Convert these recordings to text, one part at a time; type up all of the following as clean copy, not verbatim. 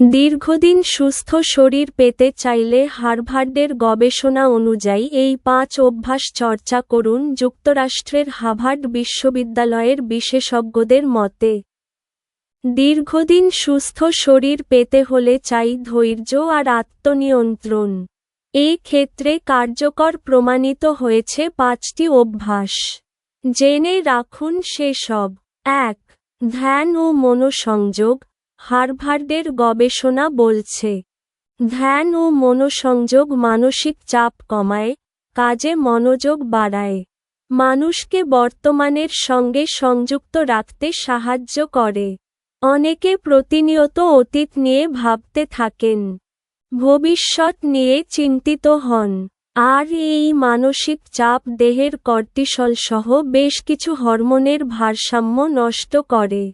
দীর্ঘদিন সুস্থ শরীর পেতে চাইলে হার্ভার্ডের গবেষণা অনুযায়ী এই ৫ অভ্যাস চর্চা করুন। যুক্তরাষ্ট্রের হার্ভার্ড বিশ্ববিদ্যালয়ের বিশেষজ্ঞদের মতে দীর্ঘদিন সুস্থ শরীর পেতে হলে চাই ধৈর্য আর আত্মনিয়ন্ত্রণ। এ ক্ষেত্রে কার্যকর প্রমাণিত হয়েছে ৫টি অভ্যাস। জেনে রাখুন সেসব। ১. ধ্যান ও মনোসংযোগ। হার্ভার্ডের গবেষণা বলছে ধ্যান ও মনোসংযোগ মানসিক চাপ কমায়, কাজে মনোযোগ বাড়ায়, মানুষকে বর্তমানের সঙ্গে সংযুক্ত রাখতে সাহায্য করে। অনেকে প্রতিনিয়ত অতীত নিয়ে ভাবতে থাকেন, ভবিষ্যৎ নিয়ে চিন্তিত হন, আর এই মানসিক চাপ দেহের কর্টিসল সহ বেশ কিছু হরমোনের ভারসাম্য নষ্ট করে।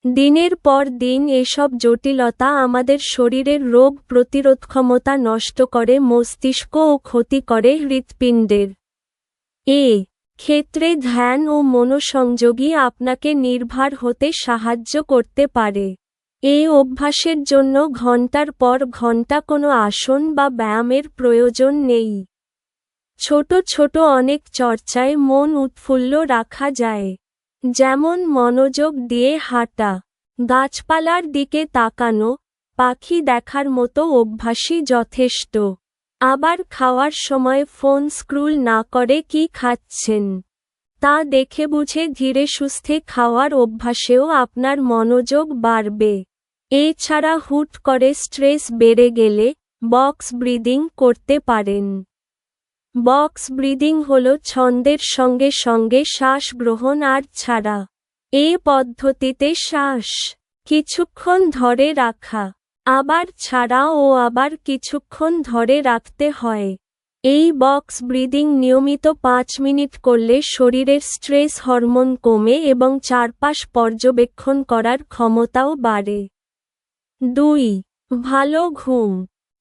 দিনের পর দিন এসব জটিলতা আমাদের শরীরের রোগ প্রতিরোধ ক্ষমতা নষ্ট করে, মস্তিষ্ক ও ক্ষতি করে হৃৎপিণ্ডের। এ ক্ষেত্রে ধ্যান ও মনোসংযোগই আপনাকে নির্ভর হতে সাহায্য করতে পারে। এই অভ্যাসের জন্য ঘন্টার পর ঘন্টা কোনো আসন বা ব্যায়ামের প্রয়োজন নেই। ছোট ছোট অনেক চর্চায় মন উৎফুল্ল রাখা যায়, যেমন মনোযোগ দিয়ে হাঁটা, গাছপালার দিকে তাকানো, পাখি দেখার মতো অভ্যাসই যথেষ্ট। আবার খাওয়ার সময় ফোন স্ক্রল না করে কি খাচ্ছেন তা দেখে বুঝে ধীরে সুস্থে খাওয়ার অভ্যাসেও আপনার মনোযোগ বাড়বে। এছাড়া হুট করে স্ট্রেস বেড়ে গেলে বক্স ব্রিদিং করতে পারেন। বক্স ব্রিদিং হল ছন্দের সঙ্গে সঙ্গে শ্বাস গ্রহণ আর ছাড়া। এ পদ্ধতিতে শ্বাস কিছুক্ষণ ধরে রাখা, আবার ছাড়া ও আবার কিছুক্ষণ ধরে রাখতে হয়। এই বক্স ব্রিদিং নিয়মিত ৫ মিনিট করলে শরীরের স্ট্রেস হরমোন কমে এবং চারপাশ পর্যবেক্ষণ করার ক্ষমতাও বাড়ে। ২. ভালো ঘুম।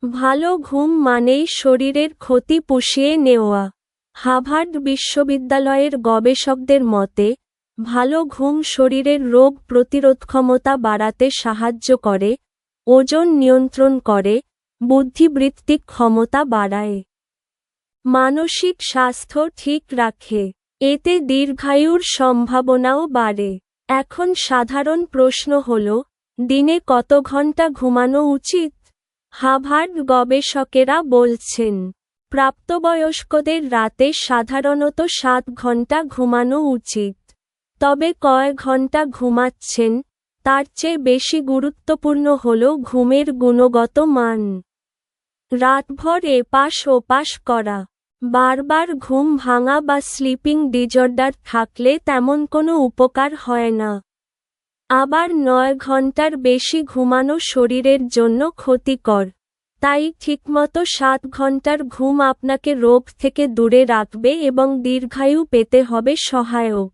ভালো ঘুম মানেই শরীরের ক্ষতি পুষিয়ে নেওয়া। হার্ভার্ড বিশ্ববিদ্যালয়ের গবেষকদের মতে ভালো ঘুম শরীরের রোগ প্রতিরোধ ক্ষমতা বাড়াতে সাহায্য করে, ওজন নিয়ন্ত্রণ করে, বুদ্ধিবৃত্তিক ক্ষমতা বাড়ায়, মানসিক স্বাস্থ্য ঠিক রাখে। এতে দীর্ঘায়ুর সম্ভাবনাও বাড়ে। এখন সাধারণ প্রশ্ন হল, দিনে কত ঘন্টা ঘুমানো উচিত? হার্ভার্ড গবেষকেরা বলছেন প্রাপ্তবয়স্কদের রাতে সাধারণত ৭ ঘন্টা ঘুমানো উচিত। তবে কয় ঘন্টা ঘুমাচ্ছেন তার চেয়ে বেশি গুরুত্বপূর্ণ হল ঘুমের গুণগত মান। রাতভর এপাশ ওপাশ করা, বারবার ঘুম ভাঙা বা স্লিপিং ডিসঅর্ডার থাকলে তেমন কোনো উপকার হয় না। আবার ৯ ঘন্টার বেশি ঘুমানো শরীরের জন্য ক্ষতিকর। তাই ঠিকমতো ৭ ঘন্টার ঘুম আপনাকে রোগ থেকে দূরে রাখবে এবং দীর্ঘায়ু পেতে হবে সহায়ক।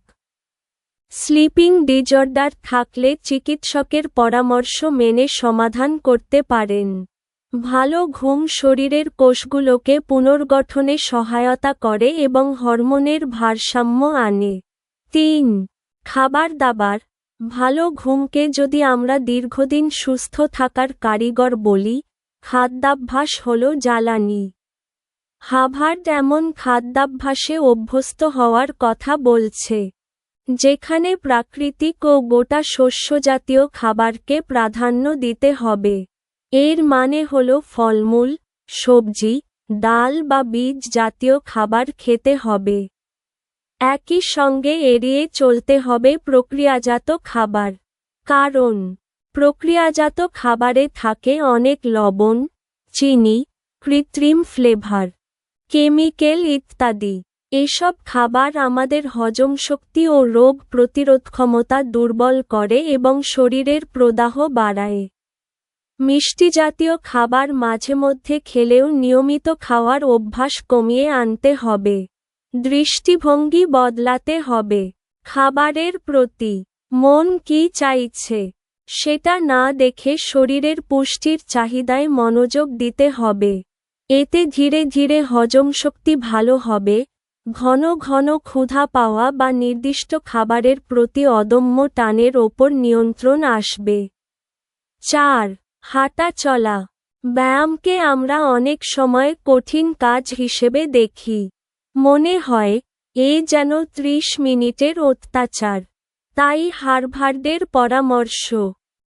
স্লিপিং ডিসঅর্ডার থাকলে চিকিৎসকের পরামর্শ মেনে সমাধান করতে পারেন। ভালো ঘুম শরীরের কোষগুলোকে পুনর্গঠনে সহায়তা করে এবং হরমোনের ভারসাম্য আনে। ৩. খাবার দাবার। ভালো ঘুমকে যদি আমরা দীর্ঘদিন সুস্থ থাকার কারিগর বলি, খাদ্যাভ্যাস হল জ্বালানি। হার্ভার্ড এমন খাদ্যাভ্যাসে অভ্যস্ত হওয়ার কথা বলছে, যেখানে প্রাকৃতিক ও গোটা শস্যজাতীয় খাবারকে প্রাধান্য দিতে হবে। এর মানে হল ফলমূল, সবজি, ডাল বা বীজ জাতীয় খাবার খেতে হবে। একই সঙ্গে এড়িয়ে চলতে হবে প্রক্রিয়াজাত খাবার, কারণ প্রক্রিয়াজাত খাবারে থাকে অনেক লবণ, চিনি, কৃত্রিম ফ্লেভার, কেমিক্যাল ইত্যাদি। এসব খাবার আমাদের হজমশক্তি ও রোগ প্রতিরোধ ক্ষমতা দুর্বল করে এবং শরীরের প্রদাহ বাড়ায়। মিষ্টি জাতীয় খাবার মাঝেমধ্যে খেলেও নিয়মিত খাওয়ার অভ্যাস কমিয়ে আনতে হবে। দৃষ্টিভঙ্গি বদলাতে হবে। খাবারের প্রতি মন কি চাইছে সেটা না দেখে শরীরের পুষ্টির চাহিদায় মনোযোগ দিতে হবে। এতে ধীরে ধীরে হজমশক্তি ভালো হবে, ঘন ঘন ক্ষুধা পাওয়া বা নির্দিষ্ট খাবারের প্রতি অদম্য টানের ওপর নিয়ন্ত্রণ আসবে। ৪. হাঁটা চলা ব্যায়ামকে আমরা অনেক সময় কঠিন কাজ হিসেবে দেখি। মনে হয় এ যেন ৩০ মিনিটের অত্যাচার। তাই হার্ভার্ডের পরামর্শ,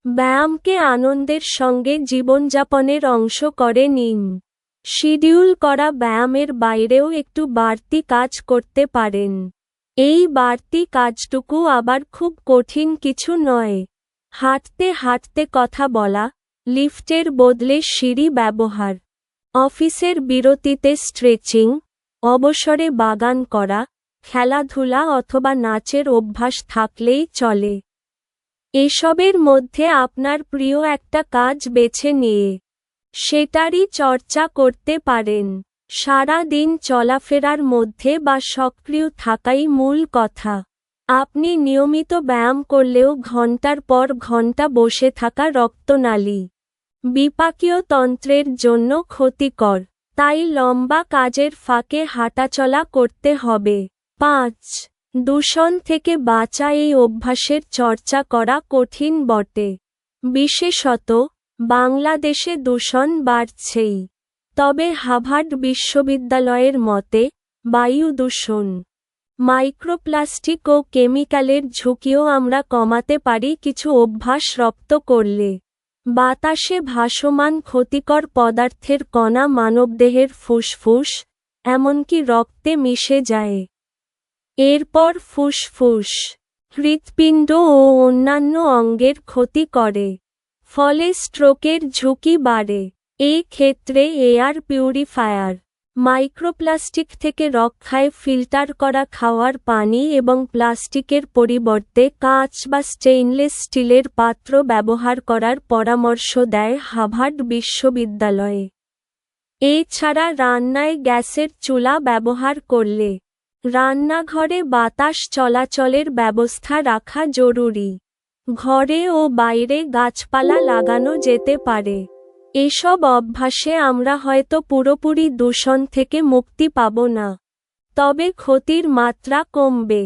ব্যায়ামকে আনন্দের সঙ্গে জীবনযাপনের অংশ করে নিন। শিডিউল করা ব্যায়ামের বাইরেও একটু বাড়তি কাজ করতে পারেন। এই বাড়তি কাজটুকু আবার খুব কঠিন কিছু নয়। হাঁটতে হাঁটতে কথা বলা, লিফটের বদলে সিঁড়ি ব্যবহার, অফিসের বিরতিতে স্ট্রেচিং, অবসরে বাগান করা, খেলাধুলা অথবা নাচের অভ্যাস থাকলেই চলে। এসবের মধ্যে আপনার প্রিয় একটা কাজ বেছে নিয়ে সেটারই চর্চা করতে পারেন। সারা দিন চলাফেরার মধ্যে বা সক্রিয় থাকাই মূল কথা। আপনি নিয়মিত ব্যায়াম করলেও ঘন্টার পর ঘন্টা বসে থাকা রক্তনালী বিপাকীয় তন্ত্রের জন্য ক্ষতিকর। তাই লম্বা কাজের ফাঁকে হাঁটাচলা করতে হবে। ৫. দূষণ থেকে বাঁচা এই অভ্যাসের চর্চা করা কঠিন বটে। বিশেষত বাংলাদেশে দূষণ বাড়ছেই। তবে হার্ভার্ড বিশ্ববিদ্যালয়ের মতে বায়ু দূষণ, মাইক্রোপ্লাস্টিক ও কেমিক্যালের ঝুঁকিও আমরা কমাতে পারি কিছু অভ্যাস রপ্ত করলে। বাতাসে ভাসমান ক্ষতিকর পদার্থের কণা মানবদেহের ফুসফুস, এমনকি রক্তে মিশে যায়। এরপর ফুসফুস, হৃৎপিণ্ড ও অন্যান্য অঙ্গের ক্ষতি করে। ফলে স্ট্রোকের ঝুঁকি বাড়ে। এই ক্ষেত্রে এয়ার পিউরিফায়ার, মাইক্রোপ্লাস্টিক থেকে রক্ষায় ফিল্টার করা খাওয়ার পানি এবং প্লাস্টিকের পরিবর্তে কাঁচ বা স্টেইনলেস স্টিলের পাত্র ব্যবহার করার পরামর্শ দেয় হার্ভার্ড বিশ্ববিদ্যালয়ে। এছাড়া রান্নায় গ্যাসের চুলা ব্যবহার করলে রান্নাঘরে বাতাস চলাচলের ব্যবস্থা রাখা জরুরি। ঘরে ও বাইরে গাছপালা লাগানো যেতে পারে। এসব অভ্যাসে আমরা হয়তো পুরোপুরি দূষণ থেকে মুক্তি পাব না, তবে ক্ষতির মাত্রা কমবে।